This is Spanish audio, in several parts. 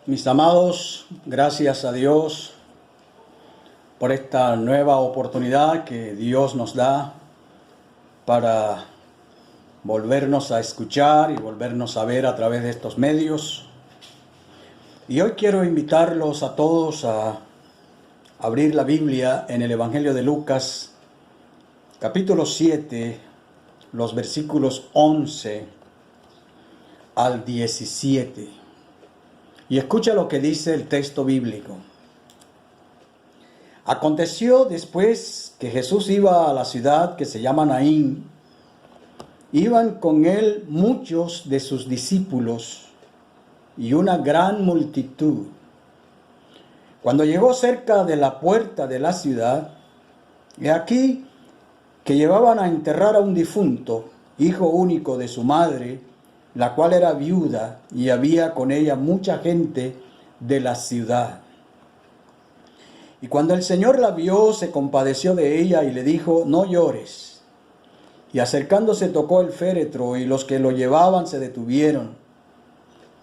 Mis amados, gracias a Dios por esta nueva oportunidad que Dios nos da para volvernos a escuchar y volvernos a ver a través de estos medios. Y hoy quiero invitarlos a todos a abrir la Biblia en el Evangelio de Lucas, capítulo 7, los versículos 11 al 17. Y escucha lo que dice el texto bíblico. Aconteció después que Jesús iba a la ciudad que se llama Naín. Iban con él muchos de sus discípulos y una gran multitud. Cuando llegó cerca de la puerta de la ciudad, he aquí que llevaban a enterrar a un difunto, hijo único de su madre, la cual era viuda, y había con ella mucha gente de la ciudad. Y cuando el Señor la vio, se compadeció de ella y le dijo: no llores. Y acercándose tocó el féretro, y los que lo llevaban se detuvieron.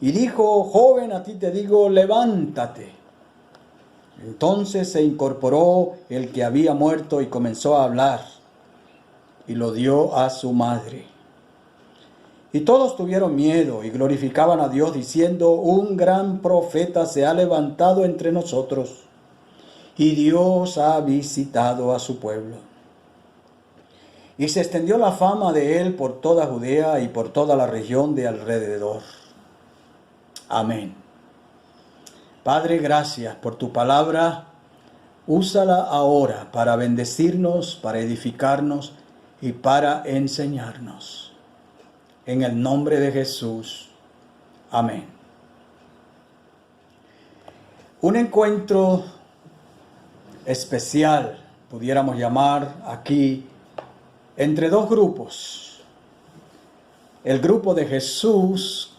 Y dijo: joven, a ti te digo, levántate. Entonces se incorporó el que había muerto y comenzó a hablar, y lo dio a su madre. Y todos tuvieron miedo y glorificaban a Dios diciendo: un gran profeta se ha levantado entre nosotros, y Dios ha visitado a su pueblo. Y se extendió la fama de él por toda Judea y por toda la región de alrededor. Amén. Padre, gracias por tu palabra. Úsala ahora para bendecirnos, para edificarnos y para enseñarnos. En el nombre de Jesús. Amén. Un encuentro especial, pudiéramos llamar aquí, entre dos grupos. El grupo de Jesús,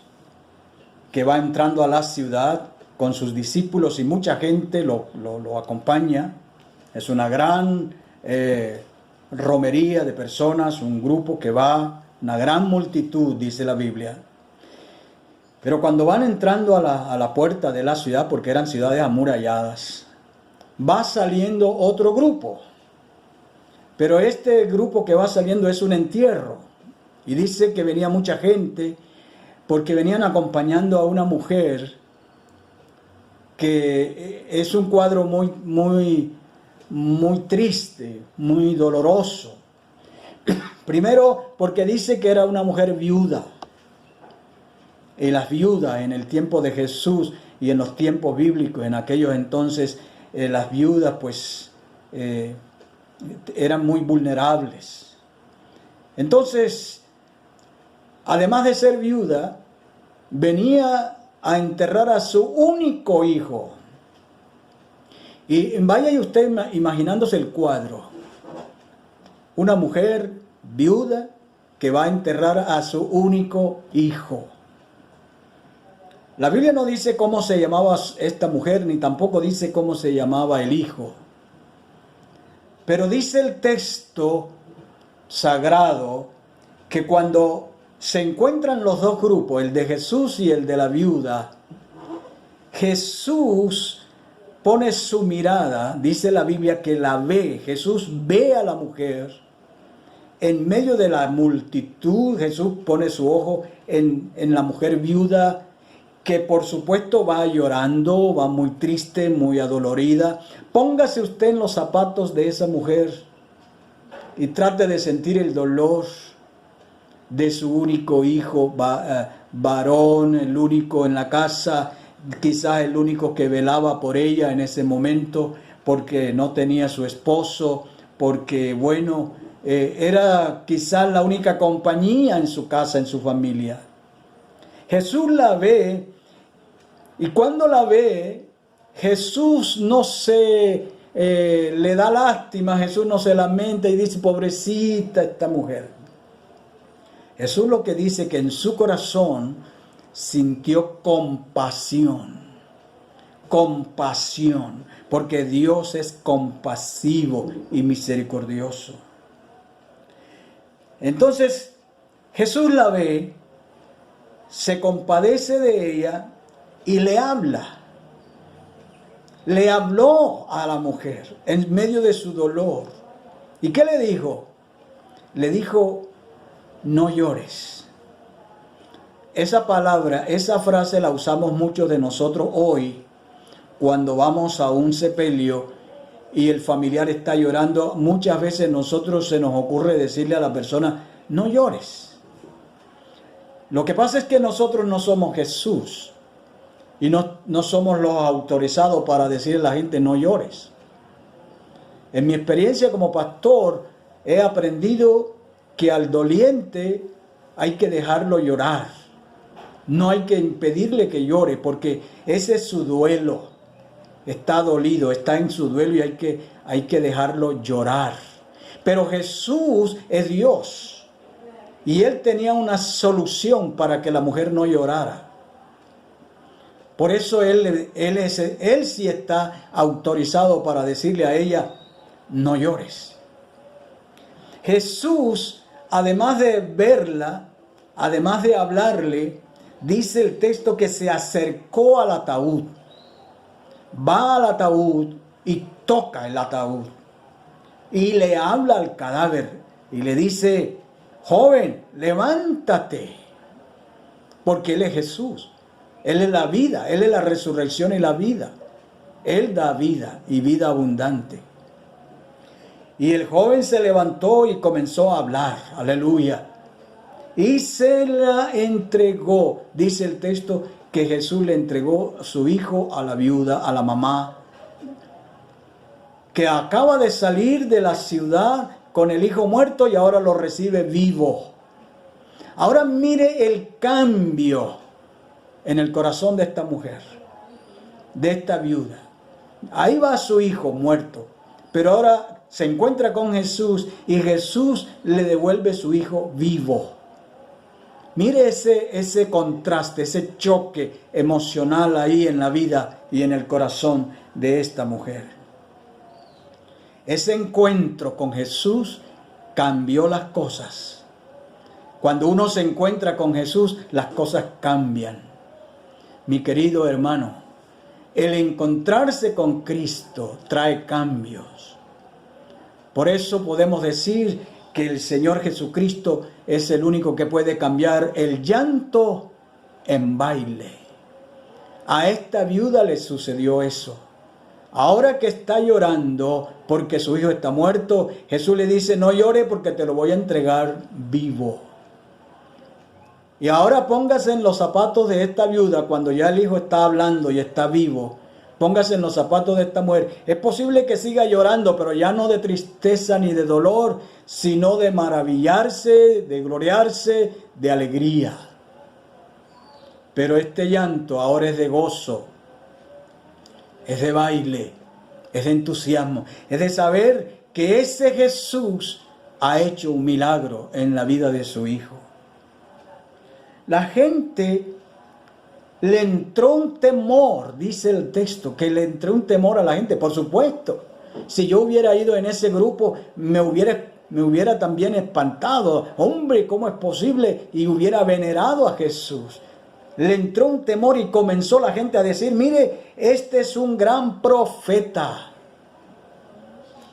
que va entrando a la ciudad con sus discípulos y mucha gente lo acompaña. Es una gran romería de personas, un grupo que va, una gran multitud, dice la Biblia. Pero cuando van entrando a la puerta de la ciudad, porque eran ciudades amuralladas, va saliendo otro grupo. Pero este grupo que va saliendo es un entierro. Y dice que venía mucha gente porque venían acompañando a una mujer que es un cuadro muy triste, muy doloroso. Primero, porque dice que era una mujer viuda. Y las viudas en el tiempo de Jesús y en los tiempos bíblicos, en aquellos entonces, las viudas pues eran muy vulnerables. Entonces, además de ser viuda, venía a enterrar a su único hijo. Y vaya usted imaginándose el cuadro. Una mujer viuda que va a enterrar a su único hijo. La Biblia no dice cómo se llamaba esta mujer, ni tampoco dice cómo se llamaba el hijo. Pero dice el texto sagrado que cuando se encuentran los dos grupos, el de Jesús y el de la viuda, Jesús pone su mirada, dice la Biblia que la ve, Jesús ve a la mujer. En medio de la multitud, Jesús pone su ojo en la mujer viuda, que por supuesto va llorando, va muy triste, muy adolorida. Póngase usted en los zapatos de esa mujer y trate de sentir el dolor de su único hijo varón, el único en la casa, quizás el único que velaba por ella en ese momento, porque no tenía su esposo, porque era quizás la única compañía en su casa, en su familia. Jesús la ve, y cuando la ve, Jesús no le da lástima, Jesús no se lamenta y dice: pobrecita esta mujer. Jesús lo que dice que en su corazón sintió compasión, porque Dios es compasivo y misericordioso. Entonces Jesús la ve, se compadece de ella y le habla. Le habló a la mujer en medio de su dolor. ¿Y qué le dijo? Le dijo, no llores. Esa palabra, esa frase la usamos muchos de nosotros hoy cuando vamos a un sepelio y el familiar está llorando. Muchas veces nosotros se nos ocurre decirle a la persona, no llores. Lo que pasa es que nosotros no somos Jesús y no somos los autorizados para decirle a la gente no llores. En mi experiencia como pastor he aprendido que al doliente hay que dejarlo llorar. No hay que impedirle que llore porque ese es su duelo. Está dolido, está en su duelo y hay que dejarlo llorar. Pero Jesús es Dios y Él tenía una solución para que la mujer no llorara. Por eso él sí está autorizado para decirle a ella, no llores. Jesús, además de verla, además de hablarle, dice el texto que se acercó al ataúd. Va al ataúd y toca el ataúd. Y le habla al cadáver y le dice, joven, levántate. Porque Él es Jesús. Él es la vida, Él es la resurrección y la vida. Él da vida y vida abundante. Y el joven se levantó y comenzó a hablar, aleluya. Y se la entregó, dice el texto, que Jesús le entregó a su hijo a la viuda, a la mamá, que acaba de salir de la ciudad con el hijo muerto y ahora lo recibe vivo. Ahora mire el cambio en el corazón de esta mujer, de esta viuda. Ahí va su hijo muerto, pero ahora se encuentra con Jesús y Jesús le devuelve su hijo vivo. Mire ese contraste, ese choque emocional ahí en la vida y en el corazón de esta mujer. Ese encuentro con Jesús cambió las cosas. Cuando uno se encuentra con Jesús, las cosas cambian. Mi querido hermano, el encontrarse con Cristo trae cambios. Por eso podemos decir que el Señor Jesucristo es el único que puede cambiar el llanto en baile. A esta viuda le sucedió eso. Ahora que está llorando porque su hijo está muerto, Jesús le dice, no llore porque te lo voy a entregar vivo. Y ahora póngase en los zapatos de esta viuda cuando ya el hijo está hablando y está vivo. Póngase en los zapatos de esta mujer. Es posible que siga llorando, pero ya no de tristeza ni de dolor, sino de maravillarse, de gloriarse, de alegría. Pero este llanto ahora es de gozo, es de baile, es de entusiasmo, es de saber que ese Jesús ha hecho un milagro en la vida de su hijo. La gente le entró un temor, dice el texto, que le entró un temor a la gente. Por supuesto, si yo hubiera ido en ese grupo, me hubiera también espantado. Hombre, ¿cómo es posible? Y hubiera venerado a Jesús. Le entró un temor y comenzó la gente a decir, mire, este es un gran profeta.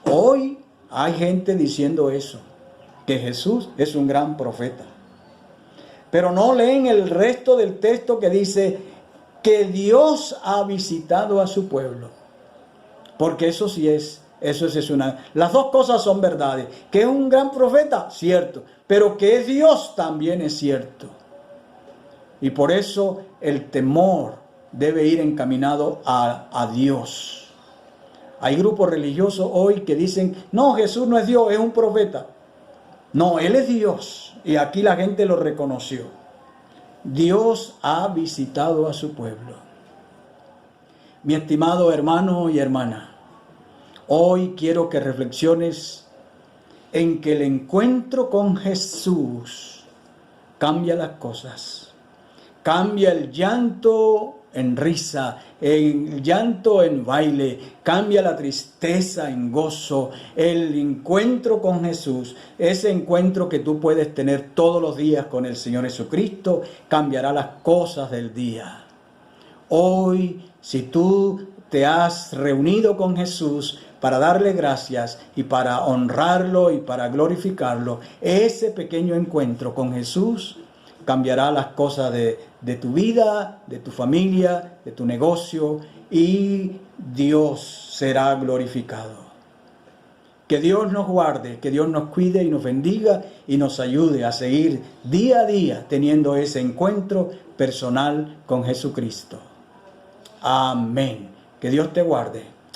Hoy hay gente diciendo eso, que Jesús es un gran profeta. Pero no leen el resto del texto que dice que Dios ha visitado a su pueblo. Porque eso sí es una... Las dos cosas son verdades. Que es un gran profeta, cierto. Pero que es Dios también es cierto. Y por eso el temor debe ir encaminado a Dios. Hay grupos religiosos hoy que dicen, no, Jesús no es Dios, es un profeta. No, Él es Dios. Y aquí la gente lo reconoció. Dios ha visitado a su pueblo. Mi estimado hermano y hermana, hoy quiero que reflexiones en que el encuentro con Jesús cambia las cosas. Cambia el llanto en risa, el llanto en baile, cambia la tristeza en gozo. El encuentro con Jesús, ese encuentro que tú puedes tener todos los días con el Señor Jesucristo, cambiará las cosas del día. Hoy, si tú te has reunido con Jesús para darle gracias y para honrarlo y para glorificarlo, ese pequeño encuentro con Jesús cambiará las cosas de tu vida, de tu familia, de tu negocio, y Dios será glorificado. Que Dios nos guarde, que Dios nos cuide y nos bendiga y nos ayude a seguir día a día teniendo ese encuentro personal con Jesucristo. Amén. Que Dios te guarde.